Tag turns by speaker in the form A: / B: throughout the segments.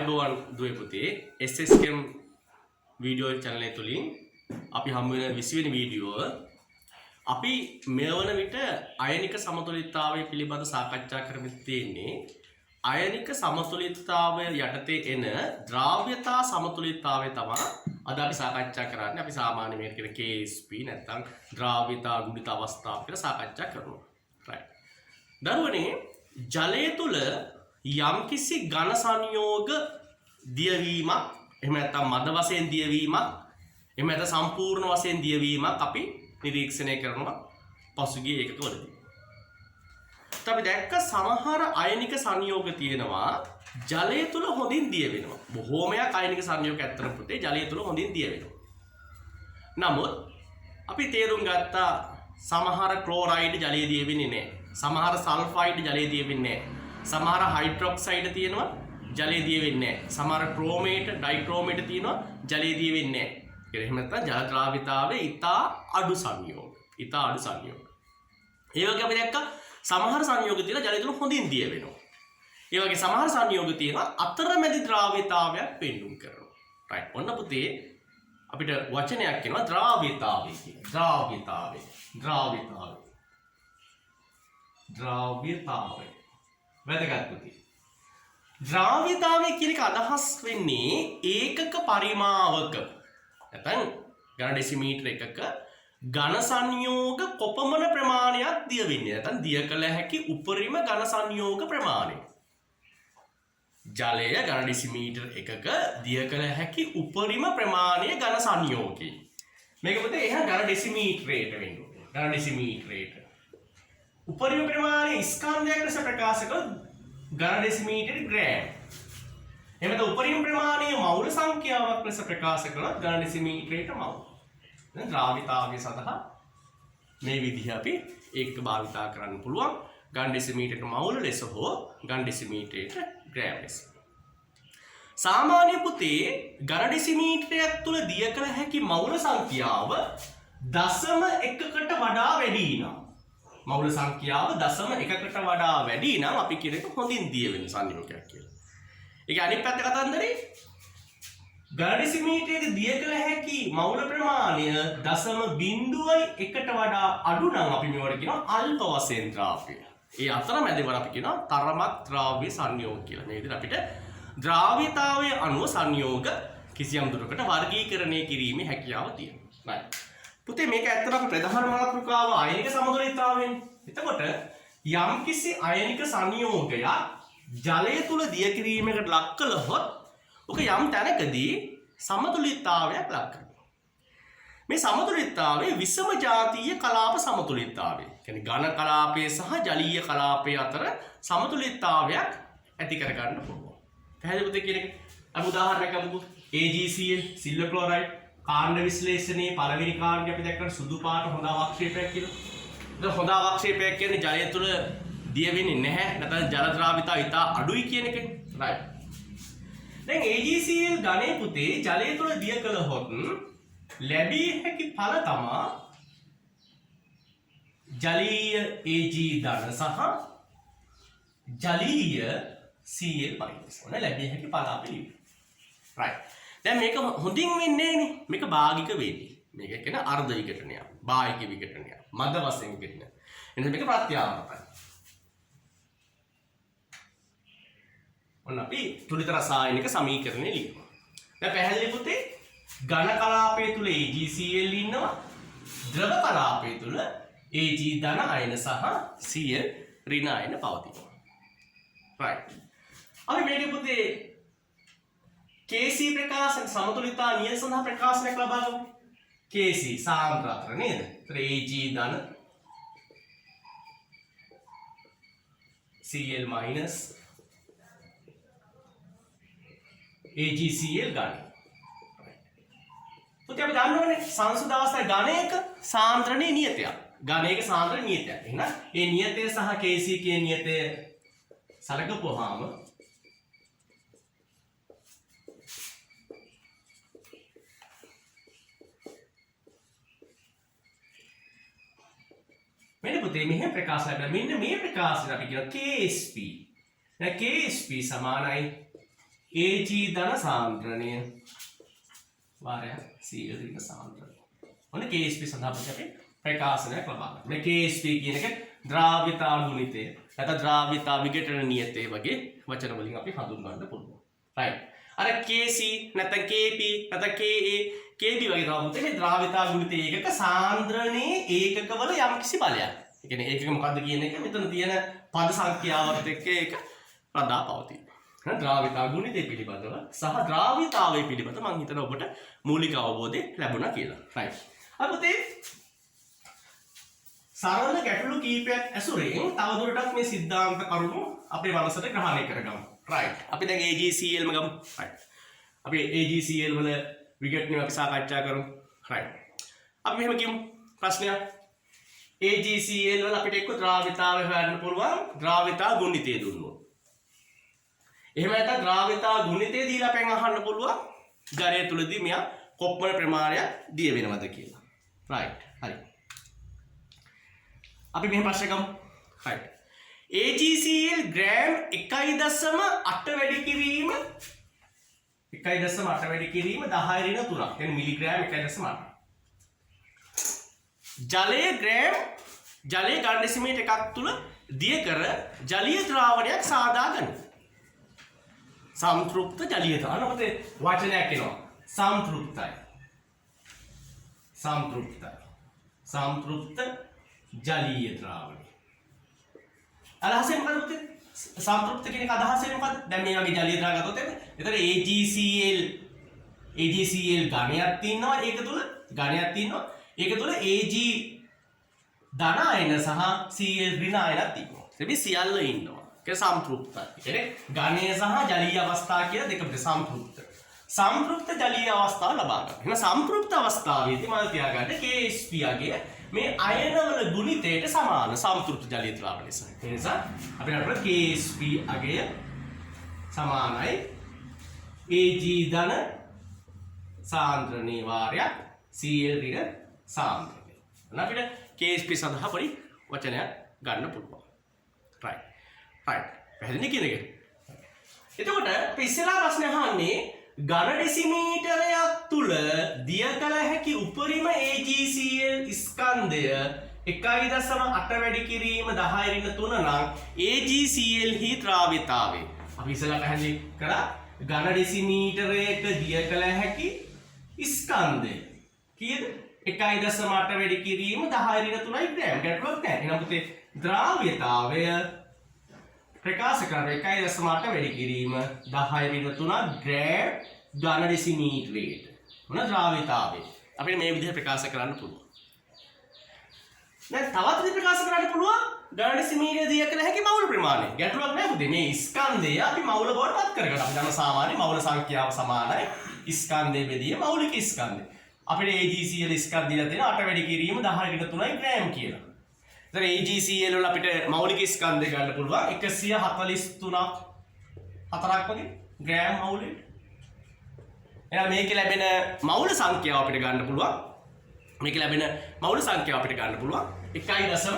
A: ආයිබෝවන් දුවේ පුතේ SSKM video channel එක තුලින් අපි හමු වෙන 20 වෙනි වීඩියෝව අපි මෙවන විට අයනික සමතුලිතතාවය පිළිබඳ සාකච්ඡා කරමින් තියෙන්නේ අයනික සමතුලිතතාවය යටතේ එන ද්‍රව්‍යතා සමතුලිතතාවය තමයි අද අපි සාකච්ඡා කරන්නේ. අපි සාමාන්‍ය මේක කියන KSP නැත්නම් ද්‍රව්‍යතා ගුණිත අවස්ථාව කියලා සාකච්ඡා කරනවා. right. දරුවනේ ජලය තුල යම්කිසි ඝන සංයෝග දියවීමක් එහෙම නැත්නම් මද වශයෙන් දියවීමක් එහෙම නැත්නම් සම්පූර්ණ වශයෙන් දියවීමක් අපි නිරීක්ෂණය කරනවා පසුගිය ඒකකවලදී. අපි දැක්ක සමහර අයනික සංයෝග තියෙනවා ජලය තුල හොඳින් දිය වෙනවා. බොහෝමයක් අයනික සංයෝග ඇත්තම පුතේ ජලය තුල හොඳින් දිය වෙනවා. නමුත් අපි තේරුම් ගත්තා සමහර ක්ලෝරයිඩ් ජලයේ දිය වෙන්නේ නැහැ. සමහර සල්ෆයිඩ් ජලයේ දිය වෙන්නේ නැහැ. සමහර හයිඩ්‍රොක්සයිඩ් තියෙනවා ජලයේ දිය වෙන්නේ නැහැ. සමහර ක්‍රෝමේට ඩයික්‍රෝමේට තියෙනවා ජලයේ දිය වෙන්නේ නැහැ. එහෙම නැත්නම් ජල ද්‍රාවිතාවේ ඉතා අඩු සංයෝග. ඉතා අඩු සංයෝග. ඒ වගේ අපි දැක්ක සමහර සංයෝග තියෙනවා ජලය තුල හොඳින් දිය වෙනවා. ඒ වගේ සමහර සංයෝග තියෙනවා අතරමැදි ද්‍රාවිතාවයක් පෙන්වුම් කරනවා. right. ඔන්න පුතේ අපිට වචනයක් කියනවා ද්‍රාවිතාවය කියලා. ද්‍රාවිතාවය. ද්‍රාවිතාවය. ද්‍රාවිතාවය. වැදගත් පුතේ. ද්‍රාවිතාවය කියන එක අදහස් වෙන්නේ ඒකක පරිමාවක නැත්නම් ඝන ඩෙසිමීටර එකක ඝන සංයෝග කොපමණ ප්‍රමාණයක් දිය වෙන්නේ නැත්නම් දිය කළ හැකි උපරිම ඝන සංයෝග ප්‍රමාණය. ජලය ඝන ඩෙසිමීටර එකක දිය කළ හැකි උපරිම ප්‍රමාණය ඝන සංයෝගය. මේක පුතේ එහෙනම් ඝන ඩෙසිමීටරයට වෙන්නේ. ඝන ඩෙසිමීටරයට. උපරිම ප්‍රමාණය ස්කන්ධයක් ලෙස ප්‍රකාශ කළ ඝන ඩෙසිමීටර ග්‍රෑම්. එහෙනම් උපරිම ප්‍රමාණය මවුල සංඛ්‍යාවක් ලෙස ප්‍රකාශ කළොත් ඝන ඩෙසිමීටරයට මවුල. දැන් ද්‍රාවිතාවය සඳහා මේ විදිහ අපි ඒක භාවිතා කරන්න පුළුවන්. ඝන ඩෙසිමීටරයට මවුල ලෙස හෝ ඝන ඩෙසිමීටරයට ග්‍රෑම් ලෙස. සාමාන්‍ය පුතේ ඝන ඩෙසිමීටරයක් තුල දිය කළ හැකි මවුල සංඛ්‍යාව 0.1කට වඩා වැඩි නම් මවුල සංඛ්‍යාව 0.1කට වඩා වැඩි නම් අපි කියන එක හොඳින් දිය වෙන සංයෝගයක් කියලා. ඒක අනිත් පැත්ත කතන්දරේ ඝන ඩෙසිමීටරයක දිය කළ හැකි මවුල ප්‍රමාණය 0.1කට වඩා අඩු නම් අපි මේවට කියනවා අල්ප වශයෙන් ද්‍රාව්‍ය. ඒ අතරමැදවල අපි කියනවා තරමක් ද්‍රාව්‍ය සංයෝග කියලා. මේ විදිහට අපිට ද්‍රාව්‍යතාවයේ අණු සංයෝග කිසියම් දුරකට වර්ගීකරණය කිරීමේ හැකියාව තියෙනවා. right. පුතේ මේක ඇත්තටම අපේ ප්‍රධාන මාතෘකාව අයනික සමතුලිතතාවයෙන්. එතකොට යම්කිසි අයනික සංයෝගයක් ජලය තුල දිය කිරීමකට ලක් කළොත් ඔක යම් තැනකදී සමතුලිතතාවයක් ලක් කරනවා. මේ සමතුලිතතාවයේ විෂම ජාතීය කලාප සමතුලිතතාවය. කියන්නේ ඝන කලාපයේ සහ ජලීය කලාපයේ අතර සමතුලිතතාවයක් ඇති කර ගන්න පුළුවන්. පැහැදිලිද කියන එක? අපි උදාහරණයක් ගමුකෝ. AgCl සිල්වර් ක්ලෝරයිඩ් කාණ්ඩ විශ්ලේෂණයේ පළවෙනි කාණ්ඩය අපි දැක්කට සුදු පාට හොඳ අවක්ෂේපයක් කියලා. ඒක හොඳ අවක්ෂේපයක් කියන්නේ ජලය තුල දිය වෙන්නේ නැහැ. නැත්නම් ජල ද්‍රාවිතාව ඉතා අඩුයි කියන එකනේ. right. දැන් AgCl ඝනයේ පුතේ ජලය තුල දිය කළහොත් ලැබිය හැකි ඵල තමා ජලීය Ag ධන සහ ජලීය Cl මයිනස්. ඔන්න ලැබිය හැකි ඵල අපි ලියමු. right. දැන් මේක හොඳින් වෙන්නේ නේ. මේක භාගික වෙන්නේ. මේක කියන අර්ධ විඝටනයක්, භාගික විඝටනයක්, මද වශයෙන් විඝටනයක්. එනිසා මේක ප්‍රත්‍යාවර්තයි. ඔන්න අපි තුලිත රසායනික සමීකරණය ලියමු. දැන් පැහැදිලි පුතේ ඝන කලාපය තුල AgCl ඉන්නවා. ද්‍රව කලාපය තුල Ag ධන අයන සහ Cl ඍණ අයන පවතිනවා. right. අපි මේක පුතේ KC ප්‍රකාශන සමතුලිතතා නියම සඳහා ප්‍රකාශනයක් ලබා ගමු. KC සාන්ද්‍ර අතර නේද? ඒතර Ag ධන Cl minus AgCl ඝන. පුතේ අපි දන්නවනේ සංසුදාස්තර ඝනයක සාන්ද්‍රණයේ නියතයක්. ඝනයක සාන්ද්‍ර නියතයක්. එහෙනම් ඒ නියතය සහ KC කියන නියතය සලකපුවාම මෙන්න පුතේ මෙහෙම ප්‍රකාශ ලැබෙනවා. මෙන්න මේ ප්‍රකාශය අපි කියනවා KSP. දැන් KSP සමානයි AG ධන සාන්ද්‍රණය වාරයක් CL ඍණ සාන්ද්‍රණය. ඔන්න KSP සඳහා අපි ප්‍රකාශනයක් ලබා ගන්න. මේ KSP කියන එක ද්‍රාව්‍යතා ගුණිතය නැත්නම් ද්‍රාව්‍යතා විඝටන නියතය වගේ වචන වලින් අපි හඳුන්වන්න පුළුවන්. right. අර KC නැත්නම් KP නැත්නම් KA KB වගේ තමයි මේ ද්‍රාව්‍යතා ගුණිතය ඒකක සාන්ද්‍රණයේ ඒකකවල යම්කිසි බලයක්. ඒ කියන්නේ ඒකක මොකද්ද කියන එක මෙතන තියෙන පද සංඛ්‍යාවත් එක්ක ඒක රඳා පවතී. ද්‍රාව්‍යතා ගුණිතය පිළිබඳව සහ ද්‍රාව්‍යතාවය පිළිබඳව මම හිතනවා ඔබට මූලික අවබෝධය ලැබුණා කියලා. right. අපිට සරල ගැටලු කීපයක් ඇසුරෙන් තවදුරටත් මේ සිද්ධාන්ත කරුණු අපේ මනසට ග්‍රහණය කරගමු. right. අපි දැන් AGCL ම ගමු. right. අපි AGCL වල විඝටනය අපි සාකච්ඡා කරමු. right. අපි මෙහෙම කියමු ප්‍රශ්නයක්. AGCL වල අපිට එක්ක ද්‍රාව්‍යතාවය හොයන්න පුළුවන් ද්‍රාව්‍යතා ගුණිතය දුන්නොත්. එහෙම නැත්නම් ද්‍රාව්‍යතා ගුණිතය දීලා අපෙන් අහන්න පුළුවන් ජලය තුලදී මෙයා කොප්මණ ප්‍රමාණයක් දිය වෙනවද කියලා. right. හරි. අපි මෙහෙම ප්‍රශ්න ගමු. right. AGCL ග්‍රෑම් 1.8 වැඩි කිරීම 1.8 වැඩි කිරීම 10 ඍණ 3ක්. කියන්නේ මිලිග්‍රෑම් 1.8. ජලය ඝන ඩෙසිමීටර් එකක් තුල දිය කර ජලීය ද්‍රාවණයක් සාදා ගනී. සම්තෘප්ත ජලීය ද්‍රාවණ මොකද වචනයක් එනවා. සම්තෘප්ත ජලීය ද්‍රාවණය. අදහසෙන් මොකද සම්තෘප්ත කියන එක අදහසෙන් මොකද? දැන් මේ වගේ ජලීය ද්‍රාවක ගත්තොත් එතන AGCL ඝනයක් තියෙනවා ඒක තුල ඒක තුල AG ධන අයන සහ CL ඍණ අයනක් තියෙනවා. මේ සියල්ල ඉන්නවා. ඒක සම්තෘප්තයි. කියන්නේ ඝනය සහ ජලීය අවස්ථා කියලා දෙක පිට සම්තෘප්ත ජලීය අවස්ථාව ලබා ගන්න. එහෙනම් සම්තෘප්ත අවස්ථාවේදී මම තියාගන්න KSP අගය මේ අයනවල ගුණිතයට සමාන සම්තෘප්ත ජලීය ද්‍රාවණය නිසා. ඒ නිසා අපිට අපේ KSP අගය සමානයි AG ධන සාන්ද්‍රණී වාරයක් CL ඍණ සාන්ද්‍රණය. අපිට KSP සඳහා පොඩි වචනයක් ගන්න පුළුවන්. right. පැහැදිලි කියන එක. එතකොට අපි ඉස්සෙල්ලා ප්‍රශ්නේ අහන්නේ ඝන ඩෙසිමීටරයක් තුල දිය කළ හැකි උපරිම AGCL ස්කන්ධය 1.8 වැඩි කිරීම 10 ඍණ 3 නම් AGCL හි ද්‍රාව්‍යතාවය. අපි ඉස්සෙල්ලා පැහැදිලි කරා ඝන ඩෙසිමීටරයක දිය කළ හැකි ස්කන්ධය කීයද? 1.8 වැඩි කිරීම 10 ඍණ 3යි ග්‍රෑම්. ගැටලුවක් නැහැ. එහෙනම් පුතේ ද්‍රාව්‍යතාවය ප්‍රකාශ කරන 1.8 වැඩි කිරීම 10 ඍණ 3 ග්‍රෑම් ඝන ඩෙසිමීටරයට. මොන ද්‍රාව්‍යතාවය? අපිට මේ විදිහට ප්‍රකාශ කරන්න පුළුවන්. දැන් තවත් විදිහට ප්‍රකාශ කරන්න පුළුවන් ඝන ඩෙසිමීටරය දිය කළ හැකි මවුල ප්‍රමාණය. ගැටලුවක් නැහැ පුතේ. මේ ස්කන්ධය අපි මවුල බවට පත් කරගන්න. අපි දන්න සාමාන්‍ය මවුල සංඛ්‍යාව සමානයි ස්කන්ධයේ බෙදීම මෞලික ස්කන්ධය. අපිට AGCL ස්කන්ධ දීලා තියෙන 8 වැඩි කිරීම 10 ඍණ 3යි ග්‍රෑම් කියලා. දැන් AGCL වල අපිට මෞලික ස්කන්ධය ගන්න පුළුවන් 143ක් 4ක් වගේ ග්‍රෑම් මෞලෙට. එහෙනම් මේකේ ලැබෙන මෞල සංඛ්‍යාව අපිට ගන්න පුළුවන්. මේකේ ලැබෙන මෞල සංඛ්‍යාව අපිට ගන්න පුළුවන් 1.26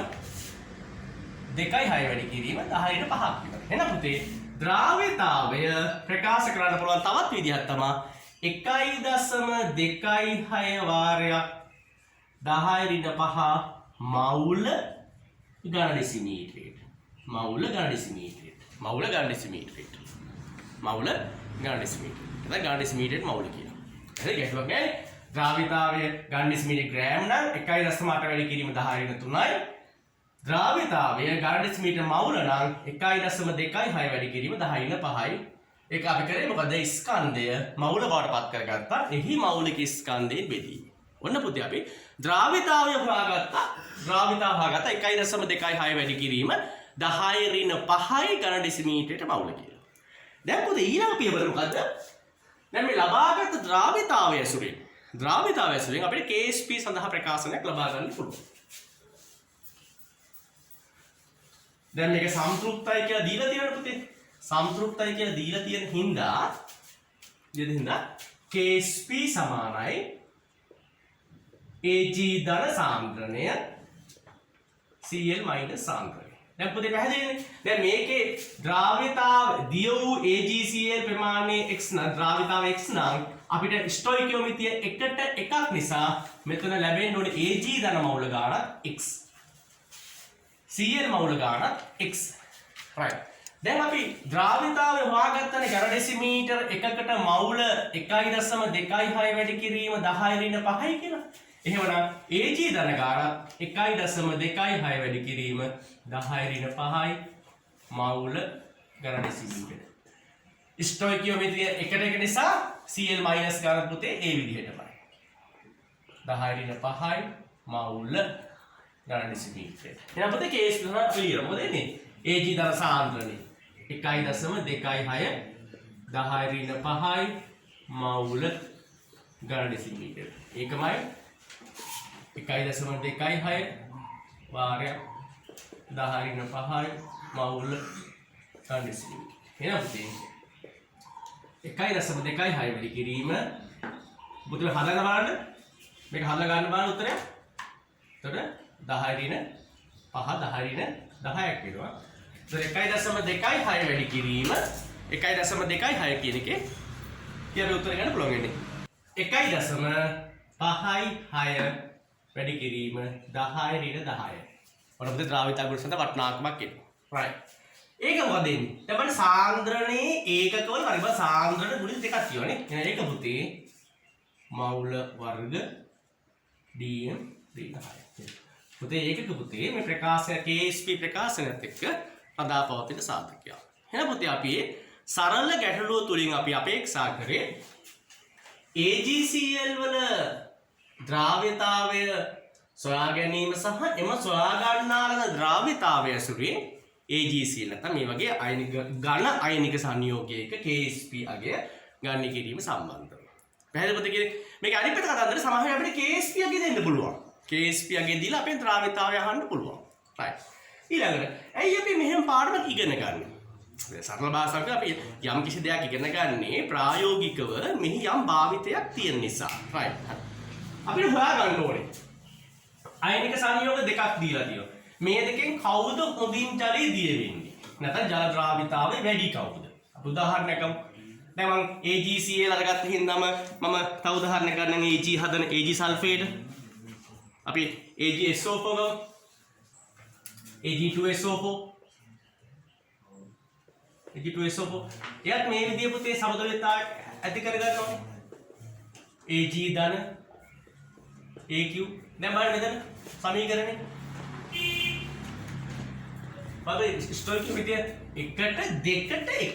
A: වැඩි කිරීම 10 ඍණ 5ක් විතර. එහෙනම් පුතේ ද්‍රාව්‍යතාවය ප්‍රකාශ කරන්න පුළුවන් තවත් විදිහක් තමයි 1.26 වාරයක් 10 ඍණ 5 මවුල ඝන ඩෙසිමීටරයට. මවුල ඝන ඩෙසිමීටරයට. ඝන ඩෙසිමීටරයට මවුල කියනවා. හරි ගැටුවක් නෑ. ද්‍රාව්‍යතාවය ඝන ඩෙසිමීටර ග්‍රෑම් නම් 1.8 වැඩි කිරීම 10 ඍණ 3යි. ද්‍රාව්‍යතාවය ඝන ඩෙසිමීටර මවුල නම් 1.26 වැඩි කිරීම 10 ඍණ 5යි. ඒක අපි කරේ මොකද ස්කන්ධය මවුල බවට පත් කරගත්තා. එහි මෞලික ස්කන්ධයෙන් බෙදීම. ඔන්න පුතේ අපි ද්‍රාව්‍යතාවය හොයාගත්තා. 1.26 වැඩි කිරීම 10 ඍණ 5යි ඝන ඩෙසිමීටරයට මවුල කියලා. දැන් පුතේ ඊළඟ පියවර මොකද්ද? දැන් මේ ලබාගත් ද්‍රාව්‍යතාවය ඇසුරින් අපිට KSP සඳහා ප්‍රකාශනයක් ලබා ගන්න පුළුවන්. දැන් මේක සම්තෘප්තයි කියලා දීලා තියෙනවා පුතේ. සම්තෘප්තයි කියලා දීලා තියෙන හින්දා KSP සමානයි AG ධන සාන්ද්‍රණය CL සාන්ද්‍රණය. දැන් පුතේ පැහැදිලිනේ. දැන් මේකේ ද්‍රාව්‍යතාව දිය වූ AgCl ප්‍රමාණය x නම් ද්‍රාව්‍යතාව x නම් අපිට ස්ටොයිකියෝමිතිය 1ට 1ක් නිසා මෙතන ලැබෙන්න ඕනේ Ag ධන මවුල ගාණක් x. Cl මවුල ගාණක් x. right. දැන් අපි ද්‍රාව්‍යතාවය හොයාගත්තනේ ඝන ඩෙසිමීටර් එකකට මවුල 1.26 වැඩි කිරීම 10^5 කියලා. එහෙමනම් Ag ධන ගාණක් 1.26 වැඩි කිරීම 10^5 මවුල ඝන ඩෙසිමීටර. ස්ටොයිකියෝමිතිය 1 නිසා Cl මයිනස් ගාණක් පුතේ ඒ විදිහටමයි. 10^5 මවුල ඝන ඩෙසිමීටර. එහෙනම් පුතේ කේස් තුන ක්ලියර්. මොකද එන්නේ? Ag ධන සාන්ද්‍රණය 1.26 10^5 මවුල ඝන ඩෙසිමීටර. ඒකමයි 1.26 වාරයක් 10^5 මවුල ඝන ඩෙසිමීටර. එහෙනම් පුතේ 1.26 වැඩි කිරීම පුතේ හදන්න බලන්න. මේක හදලා ගන්න බලන්න උත්තරය. එතකොට 10^5 10ක් වෙනවා. එතකොට 1.26 වැඩි කිරීම 1.26 කියන එකේ අපි උත්තර ගන්න පුළුවන් වෙන්නේ. 1.56 වැඩි කිරීම 10^10. ඔන්න පුතේ ද්‍රාවිතා ගුණ සඳ වටනාකමක් එනවා. right. ඒක මොකද එන්නේ? දැන් බලන්න සාන්ද්‍රණයේ ඒකකවල පරිබල සාන්ද්‍රණ ගුණ දෙකක් තියෙනවානේ. එහෙනම් ඒක පුතේ මවුල වර්ග dm d10. පුතේ ඒකක පුතේ මේ ප්‍රකාශය KSP ප්‍රකාශනයත් එක්ක අදාපවතින සාධකයක්. එහෙනම් පුතේ අපි සරල ගැටලුව තුලින් අපි අපේක්ෂා කරේ AgCl වල ද්‍රාව්‍යතාවය සොයා ගැනීම සහ එම සොයා ගන්නා ලද ද්‍රාව්‍යතාවය ඇසුරින් AgCl නැත්නම් මේ වගේ අයනික ඝන අයනික සංයෝගයක KSP අගය ගන්න කිරීම සම්බන්ධව. පැහැදිලිද පුතේ කියන්නේ මේක අනිත් පැත්ත කතාන්දර සමහරවිට අපිට KSP අගය දෙන්න පුළුවන්. KSP අගය දීලා අපේ ද්‍රාව්‍යතාවය අහන්න පුළුවන්. right. ඊළඟට ඇයි අපි මෙහෙම පාඩමක් ඉගෙන ගන්න? සරල භාෂාවක අපි යම් කිසි දෙයක් ඉගෙන ගන්නේ ප්‍රායෝගිකව මෙහි යම් භාවිතයක් තියෙන නිසා. right. අපිට හොයා ගන්න ඕනේ. අයනික සංයෝග දෙකක් දීලා තියෙනවා. මේ දෙකෙන් කවුද හොඳින් ජලය දිය වෙන්නේ? නැත්නම් ජල ද්‍රාවිතාවේ වැඩි කවුද? අපි උදාහරණයක් ගමු. දැන් මම AgCl අරගත්ත හින්දාම මම තව උදාහරණයක් ගන්නම් Ag හදන Ag සල්ෆේට්. අපි AgSO4 ගමු. Ag2SO4 එයත් මේ විදිය පුතේ සමතුලිතතාවය ඇති කරගන්නවා. Ag ධන AQ දැන් බලන්න මෙතන සමීකරණේ බලන්න ස්ටොයිකියෝමිතිය 1ට 2ට 1යි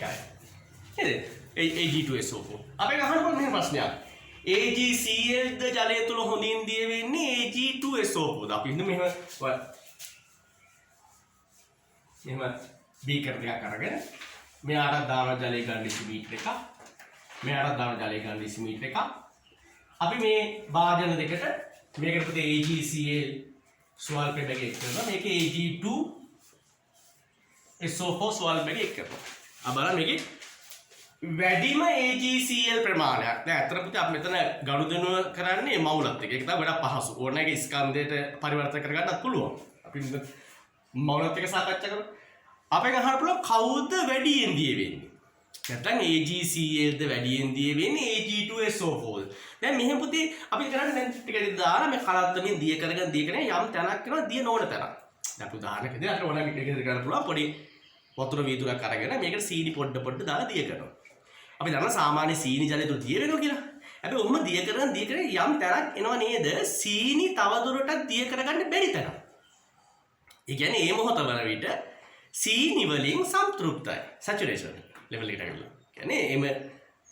A: නේද? Ag2SO4 අපේ අහන්න පුළුවන් මෙහෙම ප්‍රශ්නයක්. AgCl ද ජලය තුල හොඳින් දිය වෙන්නේ Ag2SO4 ද? අපි හිතමු මෙහෙම බීකර් දෙකක් අරගෙන මෙයාට දාන ජලය ගන්න ඩෙසිමීටර එකක් මෙයාට දාන ජලය ගන්න ඩෙසිමීටර එකක් අපි මේ වාදන දෙකට මේකට පුතේ AgCl ස්වල්ප බැග එක් කරනවා මේක Ag2SO4 ස්වල්ප බැග එක් කරනවා ආ බලන්න මේකේ වැඩිම AgCl ප්‍රමාණයක් දැන් අතර පුතේ අපි මෙතන ගනුදෙනුව කරන්නේ මවුලත් එක්ක ඒක තමයි ගොඩක් පහසු ඕන එක ස්කන්ධයට පරිවර්තන කරගන්නත් පුළුවන් අපි මවුලත් එක්ක සාකච්ඡා කරමු අපේ අහන්න පුළුවන් කවුද වැඩියෙන් දිය වෙන්නේ? නැත්නම් AgCl ද වැඩියෙන් දිය වෙන්නේ Ag2SO4. දැන් මෙහෙම පුතේ අපි කරන්නේ දැන් ටික දාලා මේ කලත්තමින් දිය කරගෙන යම් තැනක් කරනවා දිය නොවන තැනක්. දැන් අපි උදාහරණයක් විදිහට අපිට ඕනම ටික කරන්න පුළුවන් පොඩි වතුර වීදුරක් අරගෙන මේකට සීනි පොඩ දාලා දිය කරනවා. අපි දන්නවා සාමාන්‍ය සීනි ජලය තුල දිය වෙනවා කියලා. හැබැයි ඔන්න දිය කරගෙන යම් තැනක් එනවා නේද? සීනි තවදුරටත් දිය කරගන්න බැරි තැනක්. ඒ කියන්නේ මේ මොහොත වල විට සීනි වලින් සම්තෘප්තයි සැචුරේෂන් ලෙවල් එකට ගිහලා. කියන්නේ එම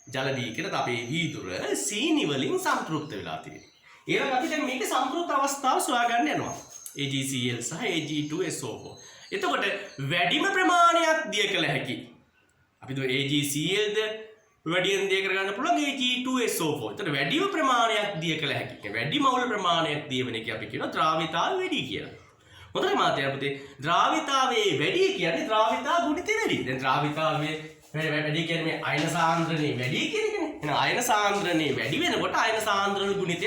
A: ජල දී කියලා අපේ වීදුර සීනි වලින් සම්තෘප්ත වෙලා තියෙනවා. ඒ වගේ අපි දැන් මේක සම්තෘප්ත අවස්ථාව සොයාගන්න යනවා. AgCl සහ Ag2SO4. එතකොට වැඩිම ප්‍රමාණයක් දිය කළ හැකි. අපි දෝ AgCl ද වැඩියෙන් දිය කරගන්න පුළුවන් Ag2SO4. එතකොට වැඩිම ප්‍රමාණයක් දිය කළ හැකි. වැඩි මවුල ප්‍රමාණයක් දිය වෙන එක අපි කියනවා ද්‍රාවිතාව වැඩි කියලා. හොඳයි මාතෘකාව පුතේ ද්‍රාවිතාවේ වැඩි කියන්නේ ද්‍රාවිතා ගුණිතය වැඩි. දැන් ද්‍රාවිතාවේ වැඩි කියන්නේ මේ අයන සාන්ද්‍රණේ වැඩි කියන එකනේ. එහෙනම් අයන සාන්ද්‍රණේ වැඩි වෙනකොට අයන සාන්ද්‍රණ ගුණිතය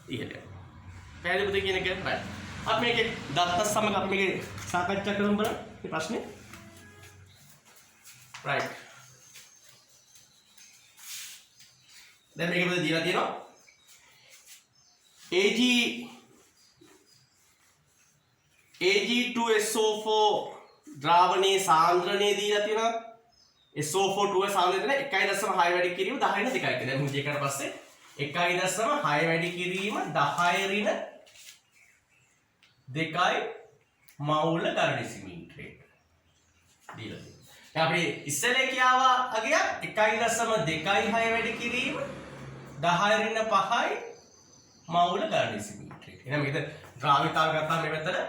A: ඉහළ යනවා. පැහැදිලි පුතේ කියන එක right. අපි මේකේ දත්ත සමග අපි මේකේ සාකච්ඡා කරමු බලන්න මේ ප්‍රශ්නේ. right. දැන් මේක මොකද දීලා තියෙනවා? Ag2SO4 ද්‍රාවණයේ සාන්ද්‍රණය දීලා තියෙනවා. SO4 සාන්ද්‍රණය 1.6 වැඩි කිරීම 10 ඍණ 2යි. දැන් මුං ජීකට පස්සේ 1.6 වැඩි කිරීම 10 ඍණ 2යි මවුල ඝන ඩෙසිමීටරයකට දීලා තියෙනවා. දැන් අපි ඉස්සෙල්ලා කියාවා අගයක් 1.26 වැඩි කිරීම 10 ඍණ 5යි මවුල ඝන ඩෙසිමීටරයකට. එහෙනම් මේකද ද්‍රාවිතාව ගත්තාම මේ පැත්තට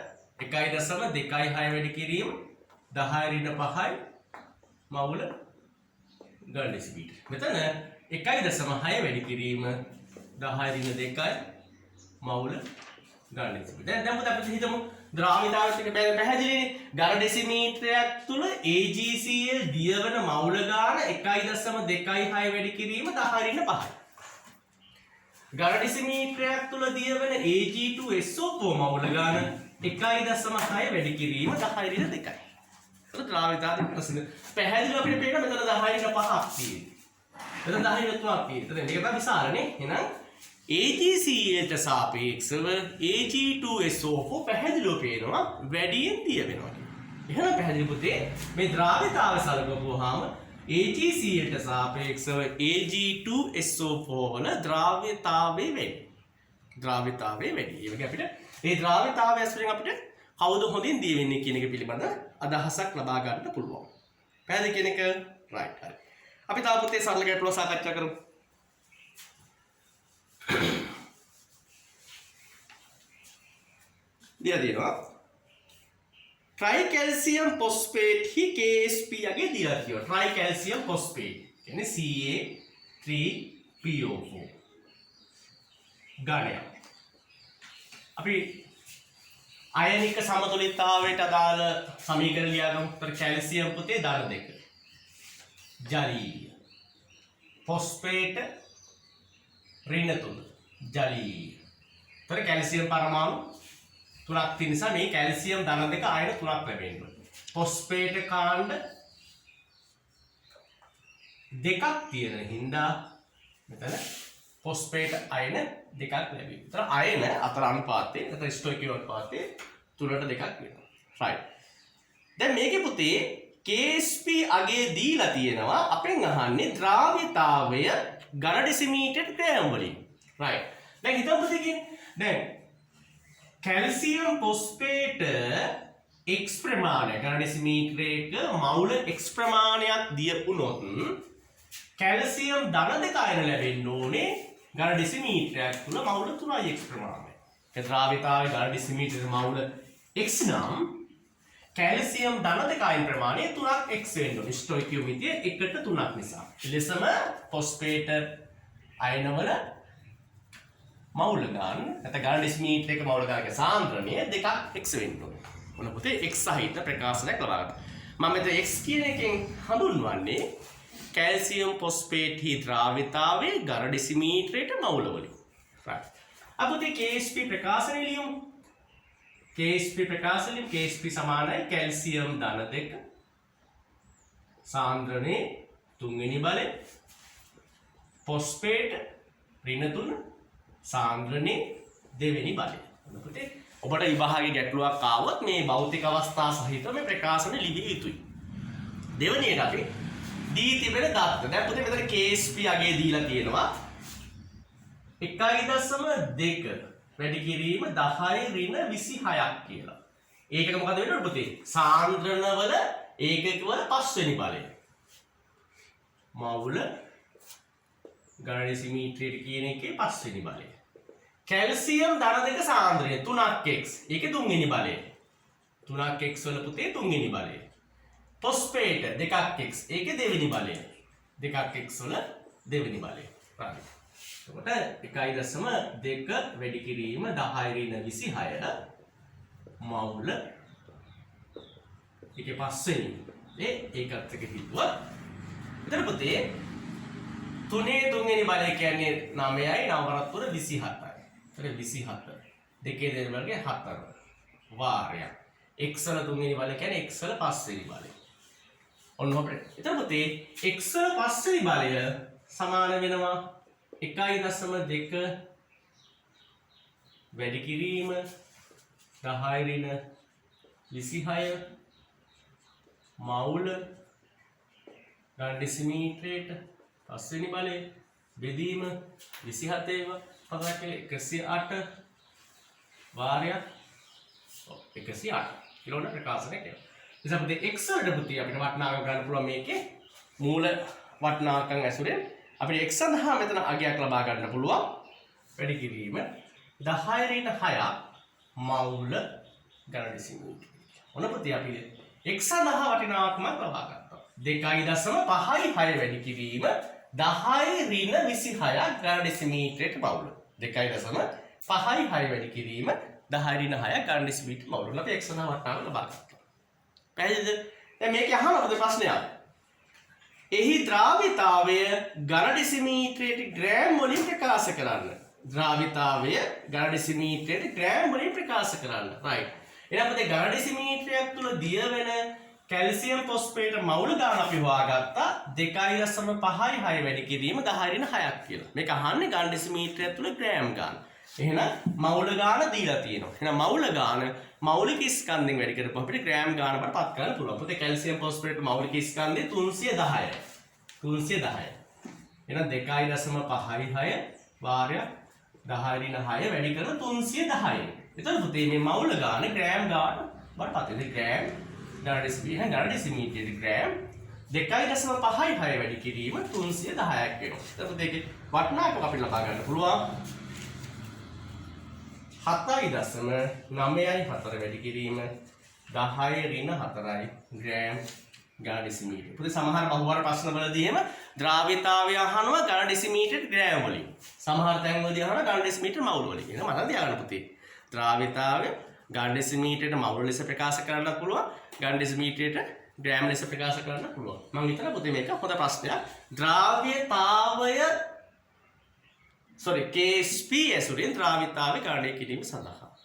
A: 1.26 වැඩි කිරීම 10 ඍණ 5යි මවුල ඝන ඩෙසිමීටර. මෙතන 1.6 වැඩි කිරීම 10 ඍණ 2යි මවුල ඝන ඩෙසිමීටර. දැන් මොකද අපි හිතමු ද්‍රාවිතාවත් එක පැහැදිලිනේ. ඝන ඩෙසිමීටරයක් තුල AgCl දියවන මවුල ගාන 1.26 වැඩි කිරීම 10 ඍණ 5යි. ඝන ඩෙසිමීටරයක් තුල දියවන Ag2SO4 මවුල ගාන 1.6 වැඩි කිරීම 10 ඍණ 2යි. ඒක ද්‍රාවිතාවේ ප්‍රශ්න. පැහැදිලිව අපිට පේන මෙතන 10 ඍණ 5ක් තියෙනවා. මෙතන 10 ඍණ 3ක් තියෙනවා. එතන මේක තමයි විශාලනේ. එහෙනම් AgCl ට සාපේක්ෂව Ag2SO4 පැහැදිලිව පේනවා වැඩියෙන් දිය වෙනවා. එහෙනම් පැහැදිලි පුතේ මේ ද්‍රාවිතාව සලකපුවාම AgCl ට සාපේක්ෂව Ag2SO4 වල ද්‍රාව්‍යතාවය වැඩි. ද්‍රාව්‍යතාවය වැඩි. ඒ වගේ අපිට මේ ද්‍රාව්‍යතාවය ඇසුරින් අපිට කවුද හොඳින් දිය වෙන්නේ කියන එක පිළිබඳ අදහසක් ලබා ගන්න පුළුවන්. පැහැදිලි කියන එක right හරි. අපි තාම පුතේ සරල ගැටලුව සාකච්ඡා කරමු. දිලා තියෙනවා ट्राइकैल्शियम फॉस्फेट ही KSP आगे दिया थियो ट्राइकैल्शियम फॉस्फेट यानी Ca3PO4 ගාණය අපි අයනික සමතුලිතතාවයට අදාළ සමීකරණ ලියාගමු. උත්තර කැල්සියම් පුතේ ධන 2 ජලීය ෆොස්ෆේට ඍණ 3 ජලීය. උත්තර කැල්සියම් පරමාණු 3ක් තියෙන නිසා මේ කැල්සියම් ධන 2 අයන 3ක් ලැබෙන්න ඕනේ. ෆොස්ෆේට කාණ්ඩ 2ක් තියෙන හින්දා මෙතන ෆොස්ෆේට අයන 2ක් ලැබෙනවා. ඒතර අයන අතර අනුපාතය නැත්නම් ස්ටොයිකියෝ අනුපාතය 3ට 2ක් වෙනවා. right. දැන් මේකේ පුතේ KSP අගේ දීලා තියෙනවා අපෙන් අහන්නේ ද්‍රාව්‍යතාවය ඝන ඩෙසිමීටර් ග්‍රෑම් වලින්. right. දැන් හිතමු පුතේ කියන්නේ දැන් කැල්සියම් ෆොස්ෆේට x ප්‍රමාණය ඝන ඩෙසිමීටරයක මවුල x ප්‍රමාණයක් දිය වුණොත් කැල්සියම් ධන 2 අයන ලැබෙන්න ඕනේ ඝන ඩෙසිමීටරයක් තුල මවුල 3යි x ප්‍රමාණය. ඒ ද්‍රාව්‍යතාවයේ ඝන ඩෙසිමීටර මවුල x නම් කැල්සියම් ධන 2 අයන ප්‍රමාණය 3ක් x වෙන්න ඕනේ. ස්ටොයිකියෝමිතිය 1ට 3ක් නිසා. එලෙසම ෆොස්ෆේට අයනවල මවුල ගන්න නැත්නම් ඝන ඩෙසිමීටරයක මවුල ගන්නක සාන්ද්‍රණය 2ක් x වෙන්න ඕනේ. මොන පුතේ x සහිත ප්‍රකාශනයක් ලබා ගන්න. මම මෙතන x කියන එකෙන් හඳුන්වන්නේ कैल्शियम फॉस्फेट ही द्राव्यतावे ඝන ඩෙසිමීටරයට මවුල වලින්. right. අපිට KSP ප්‍රකාශනය ලියමු. KSP ප්‍රකාශනය KSP සමානයි කැල්සියම් ධන 2 සාන්ද්‍රණේ 3 වෙනි බලය ෆොස්ෆේට ඍණ 3 සාන්ද්‍රණේ 2 වෙනි බලය. අපිට ඔබට විභාගයේ ගැටලුවක් ආවොත් මේ භෞතික අවස්ථා සහිත මේ ප්‍රකාශන ලිවිය යුතුයි. දෙවෙනියට අපි දී තිබෙන දත්ත. දැන් පුතේ මෙතන KSP අගේ දීලා තියෙනවා 1.2 වැඩි කිරීම 10 ඍණ 26ක් කියලා. ඒකක මොකද වෙන්නේ පුතේ? සාන්ද්‍රණවල ඒකකවල 5 වෙනි බලය. මවුල ඝන ඩෙසිමීටරයට කියන එකේ 5 වෙනි බලය. කැල්සියම් ධන 2 සාන්ද්‍රණය 3x. ඒකේ 3 වෙනි බලය. 3x වල පුතේ 3 වෙනි බලය. ෆොස්ෆේට 2x ඒකේ 2 වෙනි බලය. 2x වල 2 වෙනි බලය. right. එතකොට 1.2 වැඩි කිරීම 10 ඍණ 26 මවුල ඒකේ 5 වෙනි. ඒකත් එක හිතුවා. එතන පුතේ 3 වෙනි බලය කියන්නේ 9යි 9 × 3 27යි. එතන 27. 2 දෙන වර්ගය 7. වාරයක්. x වල 3 වෙනි බලය කියන්නේ x වල 5 වෙනි බලය. ඔන්න අපිට. එතකොට පුතේ x වල 5 වෙනි බලය සමාන වෙනවා 1.2 වැඩි කිරීම 10 ඍණ 26 මවුල ගන්න ඩෙසිමීටරයට 5 වෙනි බලය බෙදීම 27 108 වාරයක් 108 කිලෝමීටර ප්‍රකාශනය කරනවා. ඉතින් අපිට x වලට පුතේ අපිට වටිනාකම් ගන්න පුළුවන් මේකේ මූල වටිනාකම් ඇසුරෙන් අපිට x සඳහා මෙතන අගයක් ලබා ගන්න පුළුවන් වැඩි කිරීම 10 ඍණ 6ක් මවුල ගන්න ඩෙසිමීටර. ඔන්න පුතේ අපි x සඳහා වටිනාකමක් ලබා ගන්නවා. 2.56 වැඩි කිරීම 10 ඍණ 26ක් ගන්න ඩෙසිමීටරයට මවුල. 2.56 වැඩි කිරීම 10 ඍණ 6ක් ගන්න ඩෙසිමීටර මවුල. අපි x සඳහා වටිනාකම ලබා ගන්නවා. පැහැදිලිද? දැන් මේක අහන්න අපිට ප්‍රශ්නයක්. එහි ද්‍රාවිතාවය ඝන ඩෙසිමීටරයට ග්‍රෑම් වලින් ප්‍රකාශ කරන්න. ද්‍රාවිතාවය ඝන ඩෙසිමීටරයට ග්‍රෑම් වලින් ප්‍රකාශ කරන්න. right. එහෙනම් අපිට ඝන ඩෙසිමීටරයක් තුල දිය වෙන කැල්සියම් ෆොස්ෆේට මවුල ගාන අපි හොයාගත්තා 2.56 වැඩි කිරීම 10 ඍණ 6ක් කියලා. මේක අහන්නේ ඝන ඩෙසිමීටරයක් තුල ග්‍රෑම් ගාන. එහෙනම් මවුල ගාන දීලා තියෙනවා. එහෙනම් මවුල ගාන මෞලික ස්කන්ධෙන් වැඩි කරපුවා අපිට ග්‍රෑම් ගාන බවට පත් කරන්න පුළුවන්. පුතේ කැල්සියම් ෆොස්ෆේට් මෞලික ස්කන්ධය 310යි. 310යි. එහෙනම් 2.56 වාරයක් 10 ඍණ 6 වැඩි කරලා 310යි. එතකොට පුතේ මේ මවුල ගාන ග්‍රෑම් ගාන බවට පත් වෙනවා. ග්‍රෑම් ඝන ඩෙසිමීටරයට ග්‍රෑම් 2.56 වැඩි කිරීම 310ක් වෙනවා. එතකොට ඒකේ වටිනාකම අපිට ලබා ගන්න පුළුවන් 7.994 වැඩි කිරීම 10 ඍණ 4යි ග්‍රෑම් ඝන ඩෙසිමීටර. පුතේ සමහර බහුවාර ප්‍රශ්නවලදී එහෙම ද්‍රාව්‍යතාවය අහනවා ඝන ඩෙසිමීටර ග්‍රෑම් වලින්. සමහර තැන්වලදී අහනවා ඝන ඩෙසිමීටර මවුල් වලින්. එහෙනම් මතක තියාගන්න පුතේ. ද්‍රාව්‍යතාවය ඝන ඩෙසිමීටරයට මවුල් ලෙස ප්‍රකාශ කරන්නත් පුළුවන්. ඝන ඩෙසිමීටරයට ග්‍රෑම් ලෙස ප්‍රකාශ කරන්නත් පුළුවන්. මම හිතනවා පුතේ මේක හොඳ ප්‍රශ්නයක්. ද්‍රාව්‍යතාවය KSP ඇසුරින් ද්‍රාවිතාවය ගණනය කිරීම සඳහා.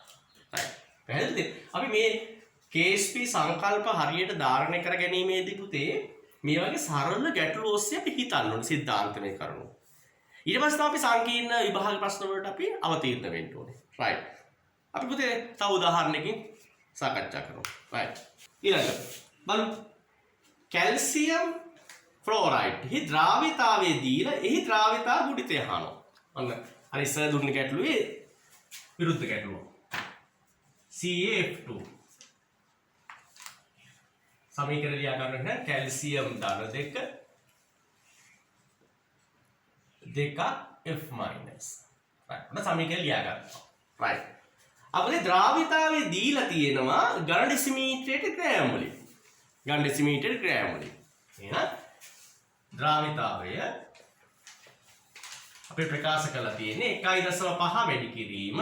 A: right. පැහැදිලිද? අපි මේ KSP සංකල්ප හරියට ධාරණය කර ගැනීමේදී පුතේ මේ වගේ සරල ගැටලු ඔස්සේ අපි හිතන්න ඕනේ සිද්ධාන්තමය කරුණු. ඊට පස්සේ අපි සංකීර්ණ විභාග ප්‍රශ්න වලට අපි අවතීර්ණ වෙන්න ඕනේ. right. අපි පුතේ තව උදාහරණයකින් සාකච්ඡා කරමු. right. ඊළඟට බලමු. කැල්සියම් ෆ්ලෝරයිඩ් හි ද්‍රාවිතාවයේ දීලා එහි ද්‍රාවිතා ගුණිතය අහනවා. ඔන්න අර ඉස්සර දුන්න ගැටලුවේ විරුද්ධ ගැටලුව. CaF2 සමීකරණ ලියා ගන්න නම් කැල්සියම් ධන 2 F minus. right. ඔන්න සමීකරණ ලියා ගන්නවා. right. අපේ ද්‍රාවිතාවේ දීලා තියෙනවා ඝන ඩෙසිමීටරයට ග්‍රෑම් වලින්. ඝන ඩෙසිමීටරයට ග්‍රෑම් වලින්. එහෙනම් ද්‍රාවිතාවය අපි ප්‍රකාශ කරලා තියෙන්නේ 1.5 වැඩි කිරීම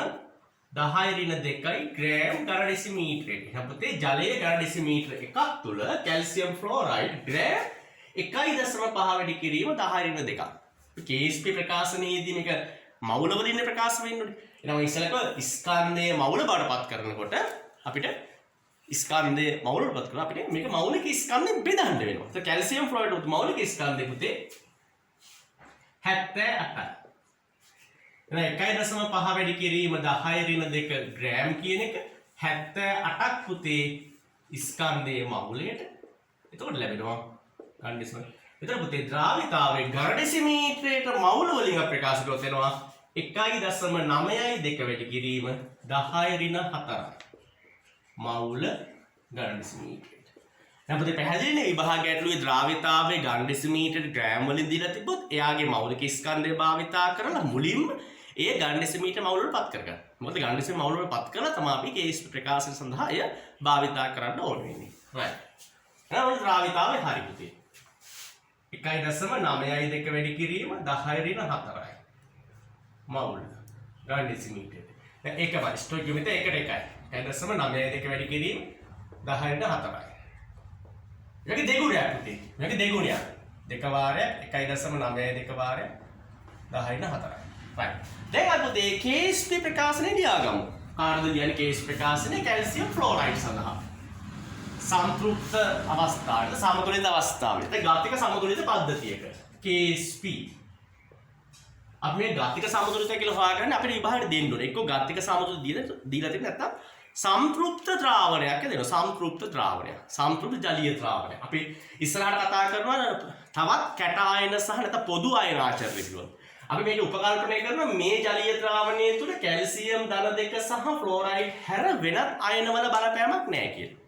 A: 10 ඍණ 2යි ග්‍රෑම් ඝන ඩෙසිමීටරයට. එහෙනම් පුතේ ජලයේ ඝන ඩෙසිමීටර එකක් තුල කැල්සියම් ෆ්ලෝරයිඩ් ග්‍රෑම් 1.5 වැඩි කිරීම 10 ඍණ 2ක්. KSP ප්‍රකාශනයේදී මේක මවුල වලින් ප්‍රකාශ වෙන්නේ. එහෙනම් ඉස්සලක ස්කන්ධයේ මවුල බවට පත් කරනකොට අපිට ස්කන්ධයේ මවුල බවට පත් කරලා අපිට මේක මෞලික ස්කන්ධෙන් බෙදන්න වෙනවා. ඒත් කැල්සියම් ෆ්ලෝරයිඩ් මෞලික ස්කන්ධය පුතේ 78යි. එහෙනම් 1.5 වැඩි කිරීම 10 ඍණ 2 ග්‍රෑම් කියන එක 78ක් පුතේ ස්කන්ධයේ මවුලයට. එතකොට ලැබෙනවා ඝන ඩෙසිමීටර. එතකොට පුතේ ද්‍රාවිතාවයේ ඝන ඩෙසිමීටරයට මවුල වලින් ප්‍රකාශ කරලා තියෙනවා 1.92 වැඩි කිරීම 10 ඍණ 4යි. මවුල ඝන ඩෙසිමීටරයට. දැන් පුතේ පැහැදිලිනේ විභාග ගැටලුවේ ද්‍රාවිතාවයේ ඝන ඩෙසිමීටරයට ග්‍රෑම් වලින් දීලා තිබ්බොත් එයාගේ මෞලික ස්කන්ධය භාවිතා කරලා මුලින්ම ඒ ඝන ඩෙසිමීටර මවුල වලට පත් කරගන්න. මොකද ඝන ඩෙසිමීටර මවුල වලට පත් කරලා තමයි අපි KSP ප්‍රකාශන සඳහා එය භාවිතා කරන්න ඕන වෙන්නේ. right. එහෙනම් ද්‍රාවිතාවයේ හරි පුතේ. 1.92 වැඩි කිරීම 10 ඍණ 4යි. මවුල ඝන ඩෙසිමීටර. දැන් ඒකමයි ස්ටොයිකියෝමීටර එකට එකයි. 1.92 වැඩි කිරීම 10 ඍණ 4යි. මේක දෙගුණයක් පුතේ. මේක දෙගුණයක්. දෙක වාරයක් 1.92 වාරයක් 10 ඍණ 4යි. right. දැන් අපි පුතේ KSP ප්‍රකාශනය ලියාගමු. කාටද කියන්නේ කේස් ප්‍රකාශනයේ කැල්සියම් ෆ්ලෝරයිඩ් සඳහා. සම්තෘප්ත අවස්ථාවේ සමතුලිත අවස්ථාවේ. ඒත් ගාතික සමතුලිත පද්ධතියක කේස් P. අපි මේ ගාතික සමතුලිතය කියලා හොයාගන්න අපිට විභාගයට දෙන්න ඕනේ. එක්ක ගාතික සමතුලිත දීලා තියෙන නැත්නම් සම්තෘප්ත ද්‍රාවණයක් දෙනවා. සම්තෘප්ත ද්‍රාවණයක්. සම්තෘප්ත ජලීය ද්‍රාවණයක්. අපි ඉස්සරහට කතා කරනවා තවත් කැට ආයන සහ නැත්නම් පොදු ආයන ආචරණය පිළිබඳව. අපි මේක උපකල්පනය කරනවා මේ ජලීය ද්‍රාවණය තුල කැල්සියම් ධන 2 සහ ෆ්ලෝරයිඩ් හැර වෙනත් අයනවල බලපෑමක් නැහැ කියලා.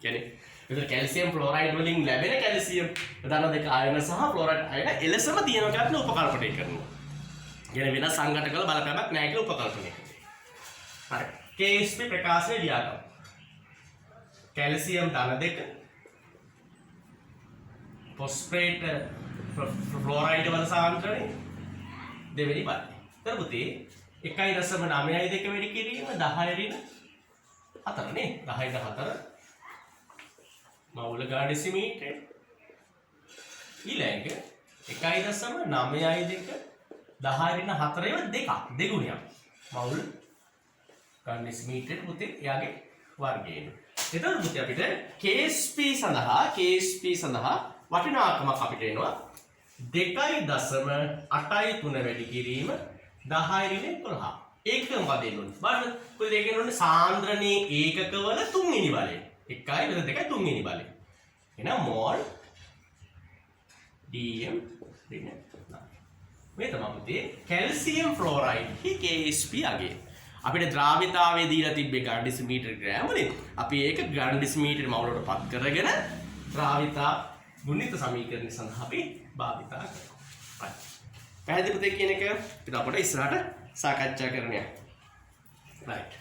A: කියන්නේ මෙතන කැල්සියම් ෆ්ලෝරයිඩ් වලින් ලැබෙන කැල්සියම් ධන 2 අයන සහ ෆ්ලෝරයිඩ් අයන එලෙසම තියෙනවා කියලා අපි උපකල්පනය කරනවා. කියන්නේ වෙන සංඝටකවල බලපෑමක් නැහැ කියලා උපකල්පනය කරනවා. හරි. KSP ප්‍රකාශනය ලියා ගන්න. කැල්සියම් ධන 2 ફોස්ෆේට් ෆ්ලෝරයිඩ් වල සාන්ද්‍රණය දෙවෙනි පදේ. ඊට පුතේ 1.92 වැඩි කිරීම 10 ඍණ 4 නේ 10 4 මවුල ගාන ඩෙසිමීටර් ඊළඟ 1.92 10 ඍණ 4 ඒවා දෙගුණයක් මවුල් ගාන ඩෙසිමීටර් පුතේ එයාගේ වර්ගයෙන්. එතකොට පුතේ අපිට KSP සඳහා වටිනාකමක් අපිට එනවා 2.83 වැඩි කිරීම 10 ඒක මොකද එන්නේ? බලන්න කොහෙද ඒක එන්නේ? සාන්ද්‍රණයේ ඒකකවල තුන්වෙනි බලය. 1 2 තුන්වෙනි බලය. එහෙනම් මෝල් dm දෙන්න. මේ තමයි පුතේ කැල්සියම් ෆ්ලෝරයිඩ් KSP අගේ. අපිට ද්‍රාවිතාවයේ දීලා තිබ්බේ ග්‍රෑම් ඩෙසිමීටර් ග්‍රෑම් වලින්. අපි ඒක ග්‍රෑම් ඩෙසිමීටර් මවුලට පත් කරගෙන ද්‍රාවිතා ගුණිත සමීකරණය සඳහා අපි භාවිතා කරනවා. පැහැදිලි පුතේ කියන එක ඉතින් අපිට ඉස්සරහට සාකච්ඡා කරන්න යන්න. right.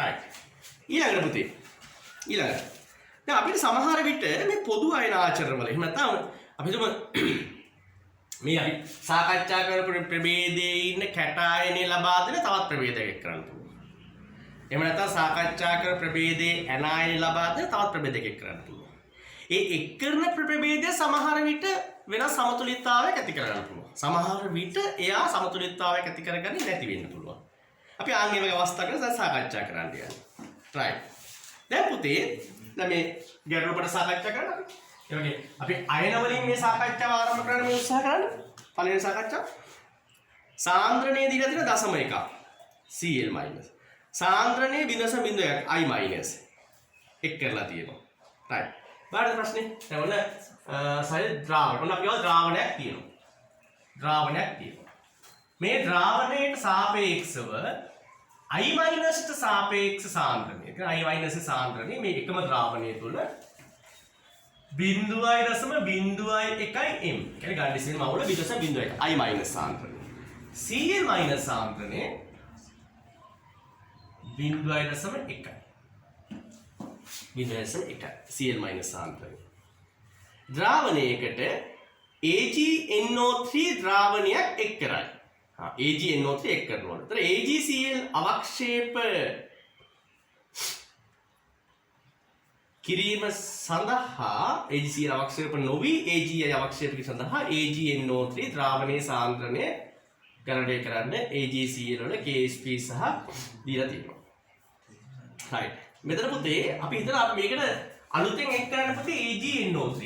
A: right. ඊළඟට පුතේ දැන් අපිට සමහර විට මේ පොදු අයන ආචරණ වල එහෙම නැත්නම් අපි හිතමු මේ අපි සාකච්ඡා කරපු ප්‍රභේදයේ ඉන්න කැට ආයනේ ලබා දෙන තවත් ප්‍රභේදයක් කරන්න පුළුවන්. එහෙම නැත්නම් සාකච්ඡා කර ප්‍රභේදයේ ඇනායන ලබා දෙන තවත් ප්‍රභේදයක් කරන්න පුළුවන්. ඒ එක් කරන ප්‍රභේදය සමහර විට වෙනස් සමතුලිතතාවයක් ඇති කරගන්න පුළුවන්. සමහර විට එයා සමතුලිතතාවයක් ඇති කරගන්නේ නැති වෙන්න පුළුවන්. අපි ආන්ගේ වගේ අවස්ථා ගැන සාකච්ඡා කරන්න යනවා. right. දැන් පුතේ දැන් මේ ගැටලුවට සාකච්ඡා කරන්න අපි. ඒ වගේ අපි අයන වලින් මේ සාකච්ඡාව ආරම්භ කරන්න මේ උත්සාහ කරන්න. පළවෙනි සාකච්ඡාව. සාන්ද්‍රණයේ දීලා තියෙන 0.1 Cl-. සාන්ද්‍රණයේ 0.1 I- එක් කරලා තියෙනවා. right. බලන්න ප්‍රශ්නේ. දැන් ඔන්න සයිල් ද්‍රාවණ. ඔන්න අපි ගාව ද්‍රාවණයක් තියෙනවා. මේ ද්‍රාවණයට සාපේක්ෂව I- ට සාපේක්ෂ සාන්ද්‍රණය. ඒ කියන්නේ I- සාන්ද්‍රණය මේ එකම ද්‍රාවණය තුල 0.01 m. කියන්නේ ගන්න ඉස්සෙල් මවුල 0.01 I- සාන්ද්‍රණය. Cl- සාන්ද්‍රණය 0.1 Cl- සාන්ද්‍රණය. ද්‍රාවණයකට AgNO3 ද්‍රාවණයක් එක් කරයි. AgNO3 එක් කරනවා. ඒතර AgCl අවක්ෂේප කිරීම සඳහා AgCl අවක්ෂේප නොවි AgI අවක්ෂේප කිරීම සඳහා AgNO3 ද්‍රාවණයේ සාන්ද්‍රණය ගණනය කරන්න AgCl වල KSP සහ දීලා තියෙනවා. right. මෙතන පුතේ අපි හිතනවා අපි මේකට අලුතෙන් එක් කරන්න පුතේ AgNO3.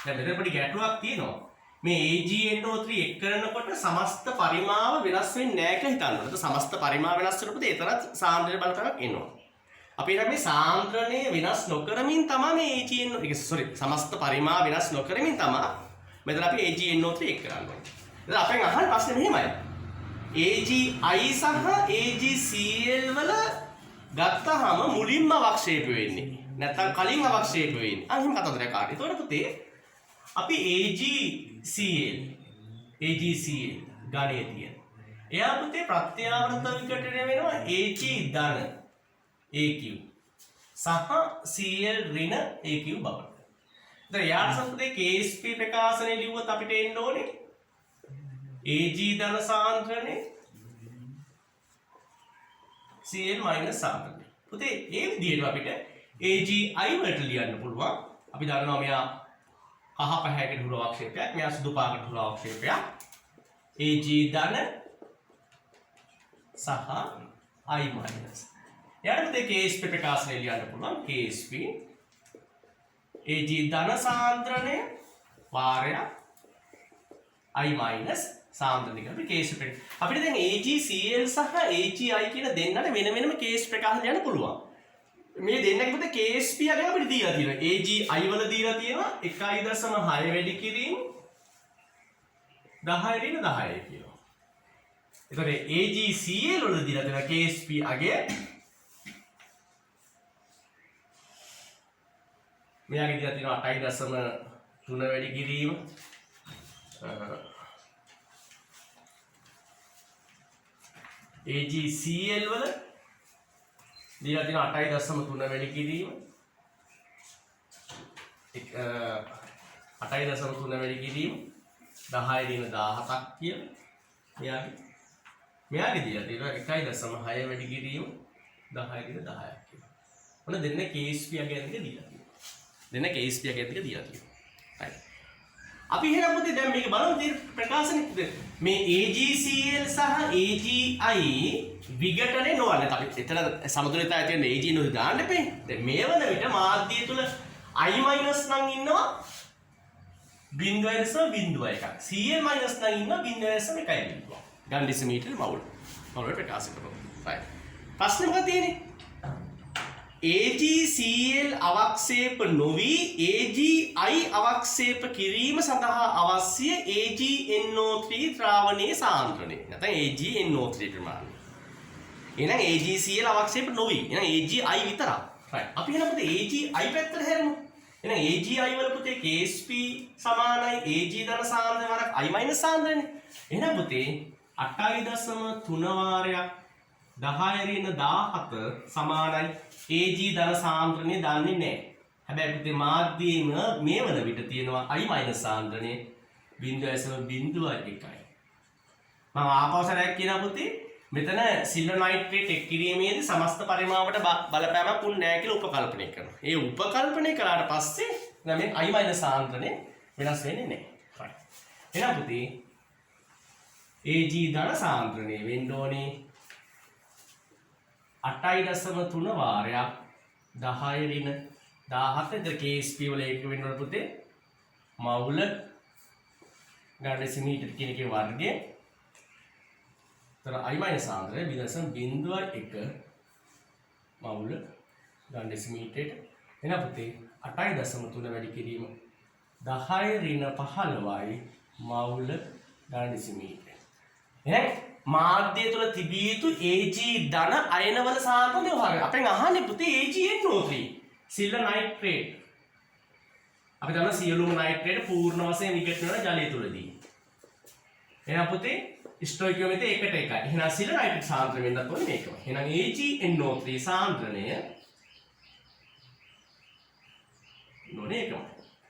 A: දැන් මෙතන පොඩි ගැටලුවක් තියෙනවා. මේ AgNO3 එක් කරනකොට සමස්ත පරිමාව වෙනස් වෙන්නේ නැහැ කියලා හිතන්න. ඒත් සමස්ත පරිමාව වෙනස් වෙනකොට ඒතරත් සාන්ද්‍රණය බලපෑමක් එනවා. අපි හිතන්නේ මේ සාන්ද්‍රණය වෙනස් නොකරමින් තමයි මේ සමස්ත පරිමාව වෙනස් නොකරමින් තමයි මෙතන අපි AgNO3 එක් කරන්නේ. දැන් අපෙන් අහන ප්‍රශ්නේ මෙහෙමයි. AgI සහ AgCl වල ගත්තාම මුලින්ම අවක්ෂේප වෙන්නේ. නැත්නම් කලින් අවක්ෂේප වෙන්නේ. අනිත් කතන්දරයක් ආවා. ඒතකොට පුතේ අපි AgCl ගණයේ තියෙන. එයා පුතේ ප්‍රත්‍යාවර්ත විකටනය වෙනවා Ag ධන AQ සහ Cl ඍණ AQ බවට. දැන් යාට සම්පූර්ණ KSP ප්‍රකාශනය ලිව්වොත් අපිට එන්න ඕනේ Ag ධන සාන්ද්‍රණය Cl- සාන්ද්‍රණය. පුතේ මේ විදිහට අපිට AgI වලට ලියන්න පුළුවන්. අපි දන්නවා මෙයා කහ පැහැයකට හුරු අවක්ෂේපයක්, මෙයා සුදු පාටකට හුරු අවක්ෂේපයක්. Ag ධන සහ I minus. යාට පුතේ KSP ප්‍රකාශනය ලියන්න පුළුවන්. KSP Ag ධන සාන්ද්‍රණය වාරයක් I minus සාන්ද්‍රණය කියලා අපි KSP අපිට දැන් AgCl සහ AgI කියන දෙන්නට වෙන වෙනම KSP ප්‍රකාශන ලියන්න පුළුවන්. මේ දෙන්නගේ පුතේ KSP අගය අපිට දීලා තියෙනවා. AgI වල දීලා තියෙනවා 1.6 වැඩි කිරීම 10 ඍණ 10 කියලා. එතකොට AgCl වල දීලා තියෙනවා KSP අගය මෙයාගේ දීලා තියෙනවා 8.3 වැඩි කිරීම AgCl වල දීලා තියෙනවා 8.3 වැඩි කිරීම 8.3 වැඩි කිරීම 10 ඍණ 17ක් කියලා මෙයාගේ දීලා තියෙනවා 1.6 වැඩි කිරීම 10 ඍණ 10ක් කියලා. ඔන්න දෙන්න KSP අගයන් දෙක දීලා තියෙනවා. දෙන්න KSP අගයන් දෙක දීලා තියෙනවා. හරි. අපි එහෙනම් පුතේ දැන් මේක බලමු ප්‍රකාශනෙ මේ AgCl සහ AgI විඝටනේ නොවන්නේ. අපි එතන සමතුලිතතාවය තියෙන Ag නෝද දාන්න එපේ. දැන් මේ වන විට මාධ්‍යය තුල I minus නම් ඉන්නවා 0.01ක්. Cl minus නම් ඉන්නවා 0.1ක්. ගන් ඩෙසිමීටර් මවුල්. මවුල් ප්‍රකාශ කරනවා. right. ප්‍රශ්නේ මොකක්ද තියෙන්නේ? AgCl අවක්ෂේප නොවි AgI අවක්ෂේප කිරීම සඳහා අවශ්‍ය AgNO3 ද්‍රාවණයේ සාන්ද්‍රණය. නැත්නම් AgNO3 ප්‍රමාණය. එහෙනම් AgCl අවක්ෂේප නොවි. එහෙනම් AgI විතරක්. right. අපි එහෙනම් පුතේ AgI පැත්තට හැරෙමු. එහෙනම් AgI වල පුතේ KSP සමානයි Ag ධන සාන්ද්‍රණය වරක් I minus සාන්ද්‍රණය. එහෙනම් පුතේ 8.3 වාරයක් 10 ඍණ 17 සමානයි Ag ධන සාන්ද්‍රණය දන්නේ නැහැ. හැබැයි පුතේ මාධ්‍යයේම මේ වන විට තියෙනවා I minus සාන්ද්‍රණය 0.01යි. මම ආපස්සට කියනවා පුතේ මෙතන සිල්වර් නයිට්‍රේට් එක් කිරීමේදී සමස්ත පරිමාවට බලපෑමක් උන් නැහැ කියලා උපකල්පනය කරනවා. ඒ උපකල්පනය කළාට පස්සේ දැන් මේ I minus සාන්ද්‍රණය වෙනස් වෙන්නේ නැහැ. හරි. එහෙනම් පුතේ Ag ධන සාන්ද්‍රණය වෙන්න ඕනේ 8.3 වාරයක් 10 ඍණ 17 KSP වල ඒක වෙන්න ඕන පුතේ මවුල ගන්න ඩෙසිමීටර් කියන එකේ වර්ගය. තර I minus සාන්ද්‍රණය 0.01 මවුල ගන්න ඩෙසිමීටර්. එහෙනම් පුතේ 8.3 වැඩි කිරීම 10 ඍණ 15යි මවුල ගන්න ඩෙසිමීටර්. එහෙනම් මාධ්‍ය තුල තිබිය යුතු Ag ධන අයනවල සාන්ද්‍රණය හොයන්න. අපෙන් අහන්නේ පුතේ AgNO3 සිල්වර් නයිට්‍රේට්. අපි දන්නවා සියලුම නයිට්‍රේට් පූර්ණ වශයෙන් විකට් වෙන ජලය තුලදී. එහෙනම් පුතේ ස්ටොයිකියෝමෙටර් එකට එකයි. එහෙනම් සිල්වර් නයිට්‍රේට් සාන්ද්‍රණය වෙන්නත් ඕනේ මේකම. එහෙනම් AgNO3 සාන්ද්‍රණය නෝනේ එකම.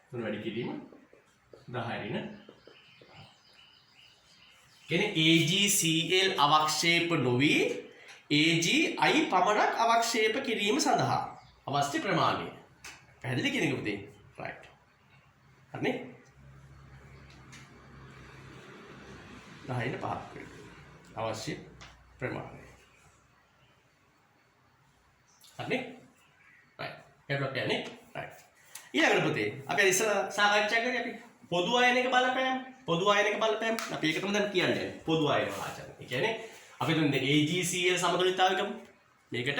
A: තුන වැඩි කිරීම 10 ඍණ කියන්නේ AgCl අවක්ෂේප නොවි AgI පමණක් අවක්ෂේප කිරීම සඳහා අවශ්‍ය ප්‍රමාණය. පැහැදිලි කියන එක පුතේ. right. හරිනේ? 10ට 5ක් අවශ්‍ය ප්‍රමාණය. හරිනේ? right. ඒක කියන්නේ right. ඊළඟට පුතේ අපි ඉස්සර සාකච්ඡා කරේ අපි පොදු අයනික බලපෑම අපි ඒක තමයි දැන් කියන්නේ පොදු අයන ආචරණ. ඒ කියන්නේ අපි දුන්නේ AgCl සමතුලිතතාවය ගමු. මේකට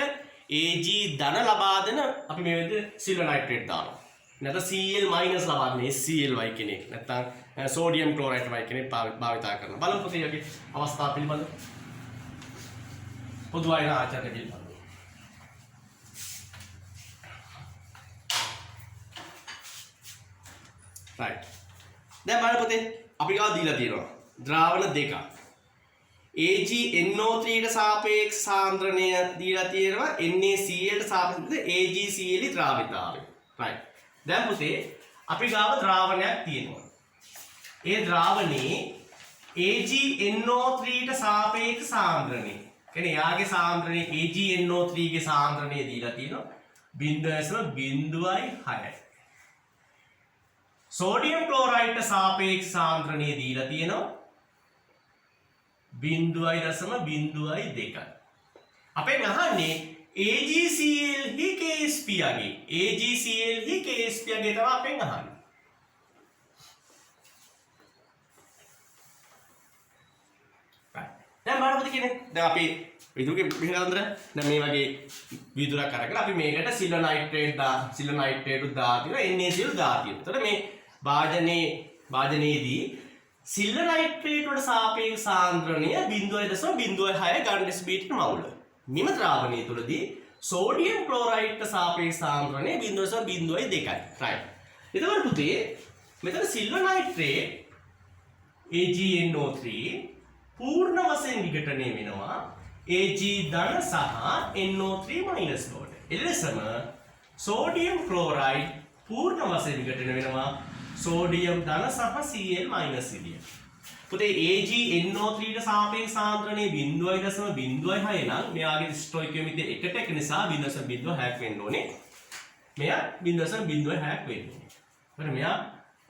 A: Ag ධන ලබා දෙන අපි මේ විදිහට සිල්වර් නයිට්‍රේට් දානවා. නැත්නම් Cl minus ලබා දෙන SClY කෙනෙක් නැත්නම් සෝඩියම් ක්ලෝරයිඩ් Y කෙනෙක් භාවිතා කරනවා. බලමු පුතේ යකි අවස්ථාව පිළිබඳව. පොදු අයන ආචරණ පිළිබඳව. right. දැන් බලන්න පුතේ අපි ගාව දීලා තියෙනවා ද්‍රාවණ දෙකක්. AgNO3 ට සාපේක්ෂ සාන්ද්‍රණය දීලා තියෙනවා NaCl ට සාපේක්ෂව AgCl ද්‍රාවිතාවය. right. දැන් පුතේ අපි ගාව ද්‍රාවණයක් තියෙනවා. ඒ ද්‍රාවණේ AgNO3 ට සාපේක්ෂ සාන්ද්‍රණය. කියන්නේ යාගේ සාන්ද්‍රණය AgNO3 ගේ සාන්ද්‍රණය දීලා තියෙනවා 0.06යි. සෝඩියම් ක්ලෝරයිඩ්ට සාපේක්ෂ සාන්ද්‍රණය දීලා තියෙනවා 0.02. අපෙන් අහන්නේ AgCl හි KSP යගේ. AgCl හි KSP යගේ තමයි අපෙන් අහන්නේ. දැන් බලන්න පුතේ කියන්නේ දැන් අපි විදුරුගේ මෙහෙරඳර දැන් මේ වගේ විදුරක් අරගෙන අපි මේකට සිල්වර් නයිට්‍රේට් දාලා තියෙනවා NaCl දාලා තියෙනවා. එතකොට මේ වාදනයේදී සිල්වර් නයිට්‍රේට් වලට සාපේක්ෂ සාන්ද්‍රණය 0.06 ගාන ඩෙසිමීටර් මවුල. මෙම ද්‍රාවණය තුළදී සෝඩියම් ක්ලෝරයිඩ්ට සාපේක්ෂ සාන්ද්‍රණය 0.02යි. right. එතකොට පුතේ මෙතන සිල්වර් නයිට්‍රේට් AgNO3 පූර්ණ වශයෙන් විඝටනය වෙනවා Ag ධන සහ NO3 මයිනස් වලට. එලෙසම සෝඩියම් ක්ලෝරයිඩ් පූර්ණ වශයෙන් විඝටනය වෙනවා සෝඩියම් ධන සහ Cl මයිනස් විදියට. පුතේ AgNO3 ට සාපේක්ෂ සාන්ද්‍රණය 0.06 නම් මෙයාගේ ස්ටොයිකියෝමීටර් එකට එක නිසා 0.06ක් වෙන්න ඕනේ. මෙයා 0.06ක් වෙන්න ඕනේ. හරි මෙයා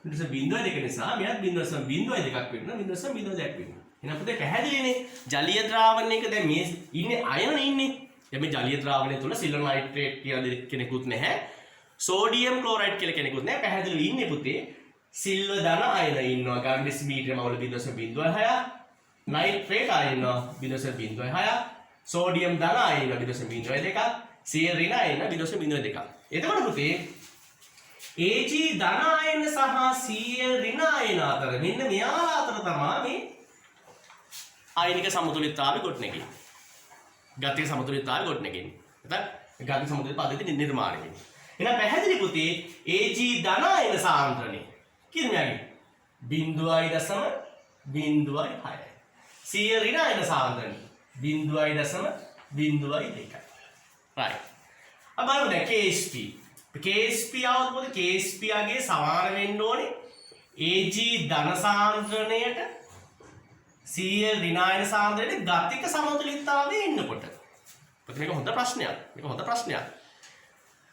A: 0.02 නිසා මෙයා 0.02ක් වෙන්න 0.02ක් වෙන්න. එහෙනම් පුතේ පැහැදිලිනේ ජලීය ද්‍රාවණයක දැන් මේ ඉන්නේ අයන ඉන්නේ. දැන් මේ ජලීය ද්‍රාවණය තුල සිල්වර් නයිට්‍රේට් කියලා කෙනෙකුත් නැහැ. සෝඩියම් ක්ලෝරයිඩ් කියලා කෙනෙකුත් නැහැ. පැහැදිලි ඉන්නේ පුතේ සිල්වර් ධන අයන ඉන්නවා ගාන ඩෙසිමීටර් මවුල 0.06. නයිට්‍රේට් අයන ඉන්නවා 0.06. සෝඩියම් ධන අයන 0.02. Cl ඍණ අයන 0.02. එතකොට පුතේ Ag ධන අයන සහ Cl ඍණ අයන අතර මෙන්න මෙයා අතර තමයි මේ ආයනික සමතුලිතතාවය ගොඩනැගෙන්නේ. ගතික සමතුලිතතාවය ගොඩනැගෙන්නේ. නැත්නම් ගතික සමතුලිත පද්ධතිය නිර්මාණය වෙන්නේ. එහෙනම් පැහැදිලි පුතේ Ag ධන අයන සාන්ද්‍රණය කිරියගේ 0.06. Cl ඍණ අයන සාන්ද්‍රණය 0.02. right. අබලමු දැන් KSP. KSP આવුත් මොකද KSP යගේ සමාන වෙන්න ඕනේ Ag ධන සාන්ද්‍රණයට Cl ඍණ අයන සාන්ද්‍රණයට ගතික සමතුලිතතාවයේ ඉන්නකොට. මේක හොඳ ප්‍රශ්නයක්.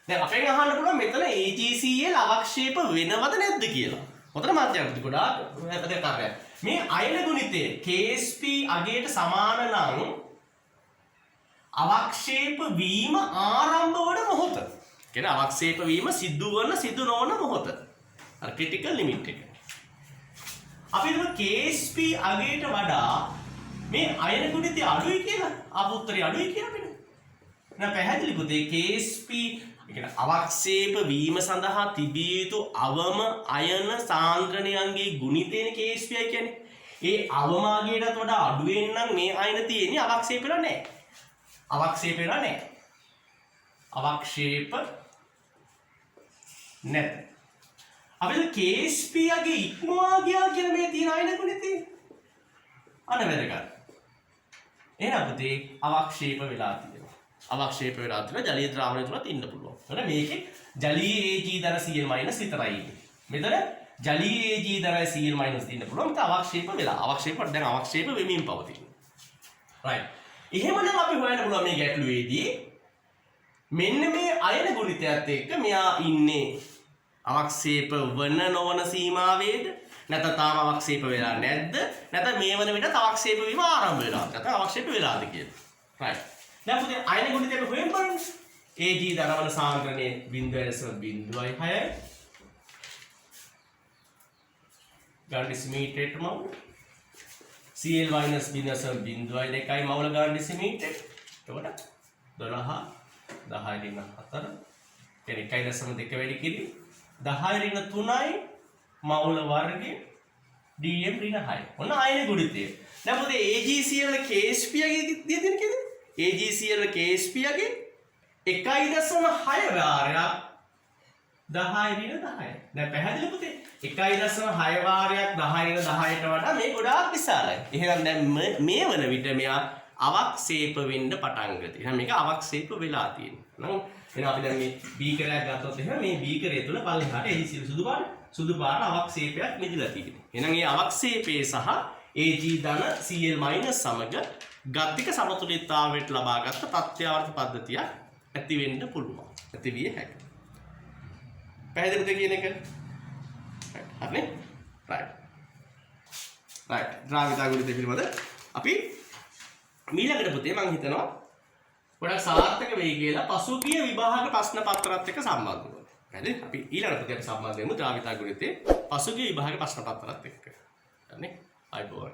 A: දැන් අපෙන් අහන්න පුළුවන් මෙතන AgCl අවක්ෂේප වෙනවද නැද්ද කියලා. හොඳට මාත්‍යාන්තික ගොඩාක් වැදගත් කාර්යයක්. මේ අයන ගුණිතය KSP අගයට සමාන නම් අවක්ෂේප වීම ආරම්භ වන මොහොත. කියන්නේ අවක්ෂේප වීම සිදු නොවන මොහොත. අර ක්‍රිටිකල් ලිමිට් එක. අපි හිතමු KSP අගයට වඩා මේ අයන ගුණිතය අඩුයි කියලා. ආපුත්තරي අඩුයි කියලා අපිට. එහෙනම් පැහැදිලි පුතේ KSP කියන්නේ අවක්ෂේප වීම සඳහා තිබිය යුතු අවම අයන සාන්ද්‍රණයන්ගේ ගුණිතයනේ KSP කියන්නේ. ඒ අවම අගයටත් වඩා අඩු වෙන්න නම් මේ අයන තියෙන්නේ අවක්ෂේප වෙලා නැහැ. අවක්ෂේප නැත. අපිට KSP යගේ ඉක්මවා ගියා කියලා මේ තියෙන අයන ගුණිතය. අන්න වැදගත්. එහෙනම් පුතේ අවක්ෂේප වෙලා තියෙනවා. අවක්ෂේප වෙලා තියෙන ජලීය ද්‍රාවණය තුලත් ඉන්න පුළුවන්. හරි මේකේ ජලීය Ag ධන Cl මයිනස් විතරයි ඉන්නේ. මෙතන ජලීය Ag ධන Cl මයිනස් ඉන්න පුළුවන්. මත අවක්ෂේප වෙලා. දැන් අවක්ෂේප වෙමින් පවතිනවා. right. එහෙමනම් අපි හොයන්න පුළුවන් මේ ගැටලුවේදී මෙන්න මේ අයන ගුණිතයත් එක්ක මෙයා ඉන්නේ අවක්ෂේප වන නොවන සීමාවේද නැත්නම් තාම අවක්ෂේප වෙලා නැද්ද නැත්නම් මේ වන විට අවක්ෂේප වීම ආරම්භ වෙලාද නැත්නම් අවක්ෂේප වෙලාද කියලා. right. දැන් පුතේ අයන ගුණිතය අපි හොයන්න බලමු. Ag ධනවන සාන්ද්‍රණය 0.06 ගාන ඩෙසිමීටරයට මවුල. Cl minus 0.02 මවුල ගාන ඩෙසිමීටර්. එතකොට 12 10 ඍණ 4 කියන්නේ 1.2 වැඩි කිරි 10 ඍණ 3යි මවුල වර්ගය dm ඍණ 6. ඔන්න අයන ගුණිතය. දැන් පුතේ AgCl KSP යගේ දියදින කීයද? AgCl KSP යගේ 1.6 වාරයක් 10 ඍණ 10. දැන් පැහැදිලි පුතේ 1.6 වාරයක් 10 ඍණ 10ට වඩා මේ ගොඩාක් විශාලයි. එහෙනම් දැන් මේ වන විට මෙයා අවක්ෂේප වෙන්න පටන් ගත්තා. එහෙනම් මේක අවක්ෂේප වෙලා තියෙනවා. එහෙනම් අපි දැන් මේ බීකරයක් ගත්තොත් එහෙනම් මේ බීකරය තුල පල්ලෙහාට AgCl සුදු පාට අවක්ෂේපයක් නිදිලා තියෙනවා. එහෙනම් මේ අවක්ෂේපයේ සහ Ag ධන Cl මයිනස් සමග ගතික සමතුලිතතාවයට ලබාගත් ප්‍රත්‍යාවර්ත පද්ධතියක් ඇති වෙන්න පුළුවන්. ඇති විය හැකියි. පැහැදිලිද කියන එක? හරිනේ? right. ද්‍රාවිතා ගුණිතය පිළිබඳ අපි ඊළඟට පුතේ මම හිතනවා ගොඩක් සාර්ථක වෙයි කියලා පසුගිය විභාග ප්‍රශ්න පත්‍රات එක්ක සම්බන්ධ වෙනවා. හරිද? අපි ඊළඟ පුතේ සම්බන්ධ වෙමු ධාවිතා ගුණිතේ පසුගිය විභාග ප්‍රශ්න පත්‍රات එක්ක. හරිනේ? අයිබෝන්.